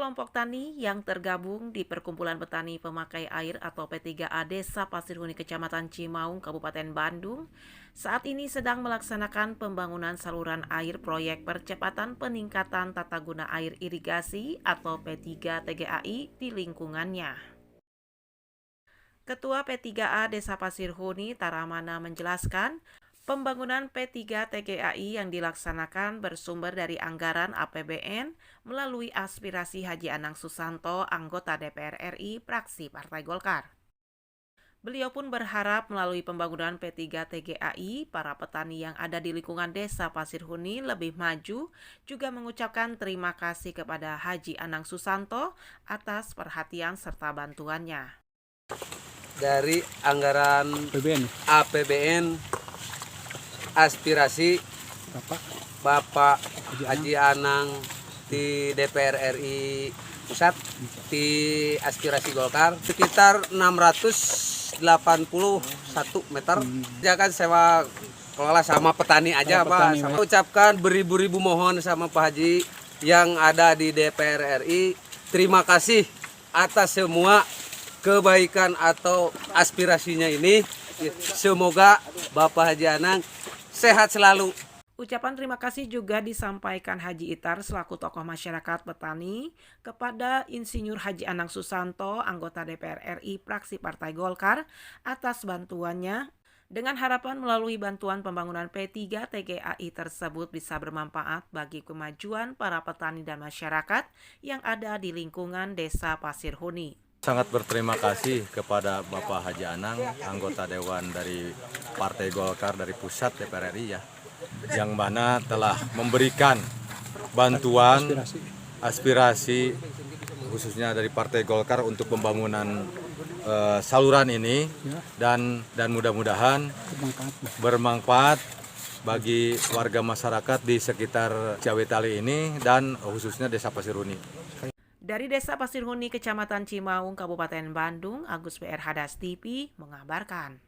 kelompok tani yang tergabung di Perkumpulan Petani Pemakai Air atau P3A Desa Pasirhuni Kecamatan Cimaung, Kabupaten Bandung, saat ini sedang melaksanakan pembangunan saluran air proyek percepatan peningkatan tata guna air irigasi atau P3 TGAI di lingkungannya. Ketua P3A Desa Pasirhuni Taramana menjelaskan, pembangunan P3 TGAI yang dilaksanakan bersumber dari anggaran APBN melalui aspirasi Haji Anang Susanto, anggota DPR RI, fraksi Partai Golkar. Beliau pun berharap melalui pembangunan P3 TGAI, para petani yang ada di lingkungan Desa Pasirhuni lebih maju, juga mengucapkan terima kasih kepada Haji Anang Susanto atas perhatian serta bantuannya. Dari anggaran APBN aspirasi Bapak Haji Anang di DPR RI Pusat di aspirasi Golkar sekitar 681 meter. Ya kan sewa kelola sama petani aja Pak. Sama ucapkan beribu-ribu mohon sama Pak Haji yang ada di DPR RI. Terima kasih atas semua kebaikan atau aspirasinya ini. Semoga Bapak Haji Anang sehat selalu. Ucapan terima kasih juga disampaikan Haji Itar selaku tokoh masyarakat petani kepada Insinyur Haji Anang Susanto, anggota DPR RI fraksi Partai Golkar, atas bantuannya, dengan harapan melalui bantuan pembangunan P3 TGAI tersebut bisa bermanfaat bagi kemajuan para petani dan masyarakat yang ada di lingkungan Desa Pasirhuni. Sangat berterima kasih kepada Bapak Haji Anang, anggota Dewan dari Partai Golkar dari Pusat DPR RI ya, yang mana telah memberikan bantuan aspirasi khususnya dari Partai Golkar untuk pembangunan saluran ini dan mudah-mudahan bermanfaat bagi warga masyarakat di sekitar Ciawitali ini dan khususnya Desa Pasirhuni. Dari Desa Pasirhuni, Kecamatan Cimaung, Kabupaten Bandung, Agus PR Hadas TV mengabarkan.